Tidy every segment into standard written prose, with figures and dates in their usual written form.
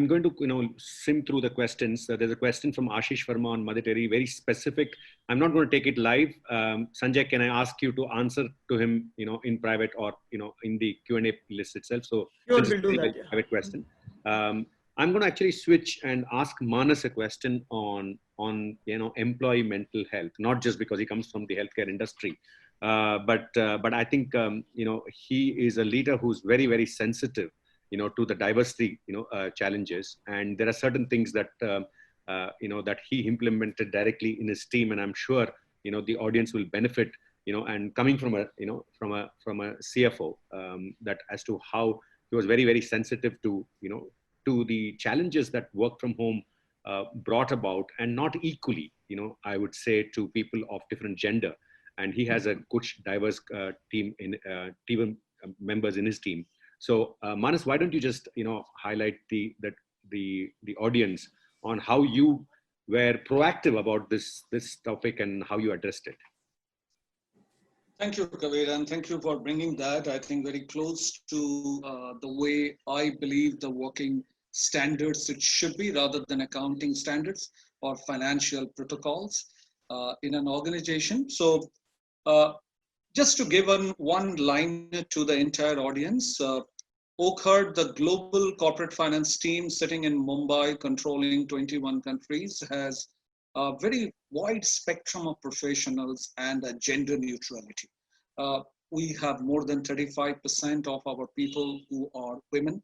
I'm going to, sim through the questions. There's a question from Ashish Verma on Mother Terry, very specific. I'm not going to take it live. Sanjay, can I ask you to answer to him, in private or, in the Q&A list itself? So sure, this is we'll do a that, yeah. private question. I'm going to actually switch and ask Manas a question on employee mental health, not just because he comes from the healthcare industry, but I think, he is a leader who's very, very sensitive to the diversity, challenges. And there are certain things that, that he implemented directly in his team. And I'm sure, the audience will benefit, and coming from a CFO, that as to how he was very, very sensitive to, to the challenges that work from home brought about, and not equally, I would say, to people of different gender. And he has a good, diverse team members in his team. So Manas, why don't you just highlight the audience on how you were proactive about this topic and how you addressed it. Thank you, Kavir, and thank you for bringing that. I think very close to the way I believe the working standards it should be, rather than accounting standards or financial protocols in an organization. So just to give one line to the entire audience, Oakherd, the global corporate finance team sitting in Mumbai, controlling 21 countries, has a very wide spectrum of professionals and a gender neutrality. We have more than 35% of our people who are women,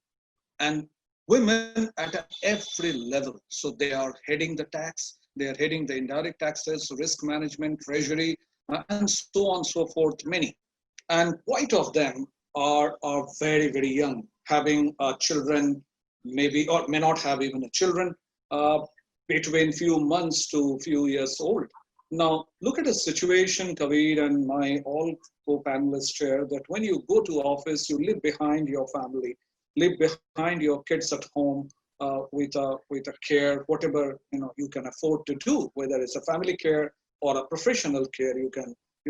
and women at every level. So they are heading the tax, they are heading the indirect taxes, risk management, treasury, and so on and so forth, many. And quite of them are very, very young, having children, maybe, or may not have even a children, between few months to few years old. Now, look at a situation, Kavir and my all co-panelists share, that when you go to office, you live behind your family, live behind your kids at home, with a care, whatever you can afford to do, whether it's a family care or a professional care you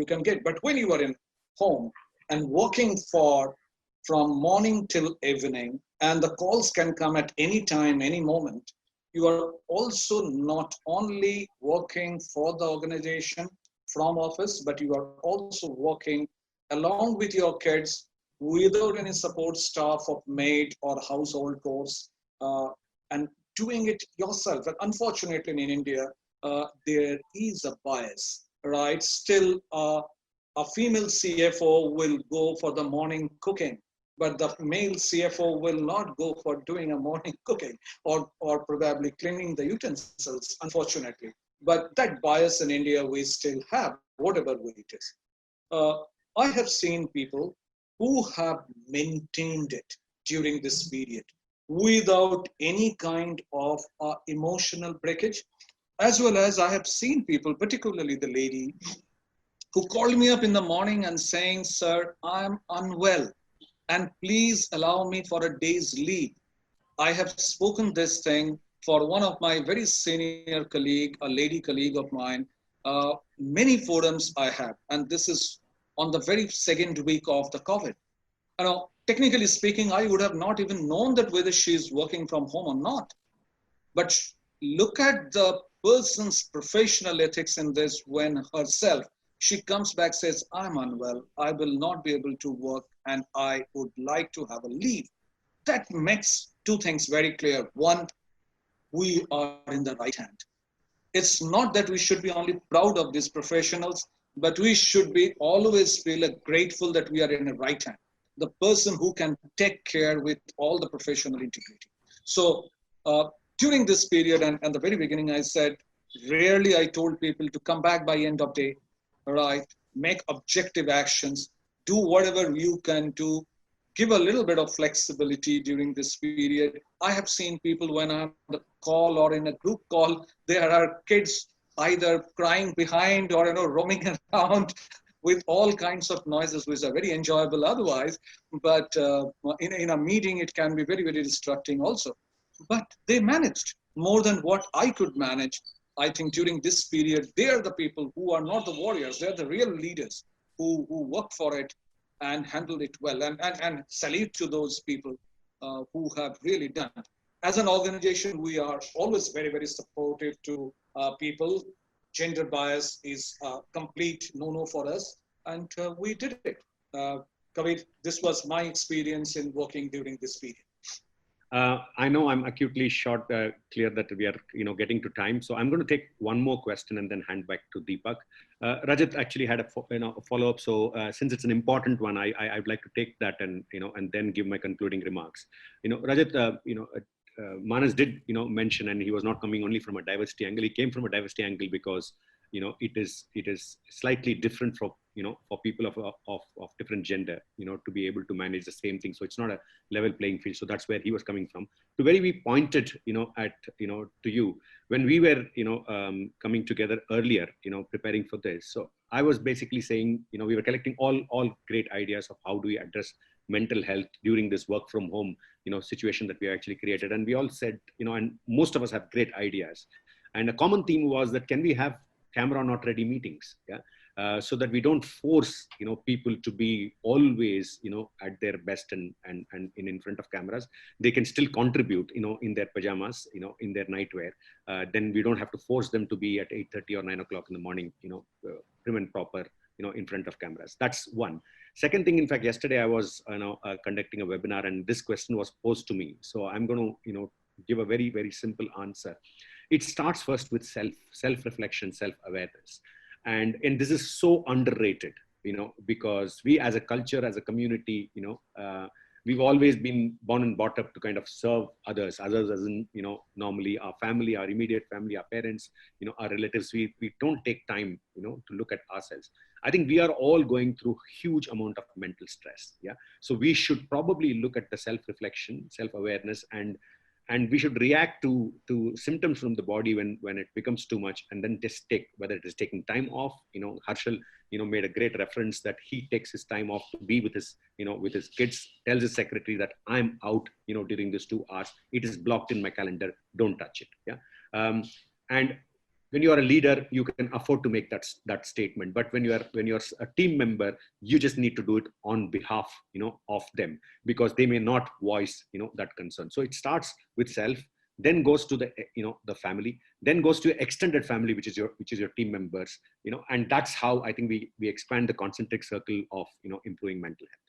can get. But when you are in home and working from morning till evening, and the calls can come at any time, any moment, you are also not only working for the organization from office, but you are also working along with your kids without any support staff of maid or household chores, and doing it yourself. And unfortunately in India, there is a bias, right? Still, a female CFO will go for the morning cooking, but the male CFO will not go for doing a morning cooking or probably cleaning the utensils, unfortunately. But that bias in India we still have, whatever way it is. I have seen people who have maintained it during this period without any kind of emotional breakage, as well as I have seen people, particularly the lady, who called me up in the morning and saying, "Sir, I'm unwell, and please allow me for a day's leave." I have spoken this thing for one of my very senior colleague, a lady colleague of mine. Many forums I have, and this is on the very second week of the COVID. Technically speaking, I would have not even known that whether she's working from home or not. But look at the person's professional ethics in this, when herself, she comes back, says, "I'm unwell, I will not be able to work, and I would like to have a leave." That makes two things very clear. One, we are in the right hand. It's not that we should be only proud of these professionals, but we should be always feel grateful that we are in the right hand. The person who can take care with all the professional integrity. So during this period, and at the very beginning, I said, rarely I told people to come back by end of day, right? Make objective actions, do whatever you can do, give a little bit of flexibility during this period. I have seen people when I'm on the call or in a group call, there are kids either crying behind or roaming around with all kinds of noises, which are very enjoyable otherwise. But in a meeting, it can be very, very distracting also. But they managed more than what I could manage. I think during this period, they are the people who are not the warriors. They're the real leaders who work for it and handle it well. And salute to those people who have really done. as an organization, we are always very, very supportive to people. Gender bias is a complete no-no for us, and we did it. Kavit, this was my experience in working during this period. I know I'm acutely short, clear that we are, getting to time. So I'm going to take one more question and then hand back to Deepak. Rajat actually had a follow-up. So since it's an important one, I'd like to take that and, and then give my concluding remarks. Rajat, Manas did, mention, and he was not coming only from a diversity angle. He came from a diversity angle because, it is slightly different for people of different gender, to be able to manage the same thing. So it's not a level playing field. So that's where he was coming from. To where we pointed, to you when we were, coming together earlier, preparing for this. So I was basically saying, we were collecting all great ideas of how do we address mental health during this work from home, situation that we actually created. And we all said, and most of us have great ideas. And a common theme was that can we have camera not ready meetings, so that we don't force people to be always at their best and in front of cameras. They can still contribute in their pajamas, in their nightwear. Then we don't have to force them to be at 8:30 or 9 o'clock in the morning, prim and proper, in front of cameras. That's one. Second thing, in fact, yesterday I was conducting a webinar and this question was posed to me. So I'm going to give a very, very simple answer. It starts first with self-reflection, self-awareness. And this is so underrated, because we as a culture, as a community, we've always been born and brought up to kind of serve others as in, normally our family, our immediate family, our parents, our relatives. We don't take time, to look at ourselves. I think we are all going through huge amount of mental stress. Yeah. So we should probably look at the self-reflection, self-awareness, and we should react to symptoms from the body when it becomes too much, and then just take, whether it is taking time off. Harshal, made a great reference that he takes his time off to be with his kids, tells his secretary that I'm out, during these 2 hours. It is blocked in my calendar. Don't touch it. Yeah. And when you are a leader, you can afford to make that statement. But when you're a team member, you just need to do it on behalf, of them, because they may not voice, that concern. So it starts with self, then goes to the family, then goes to extended family, which is your team members, and that's how I think we expand the concentric circle of, improving mental health.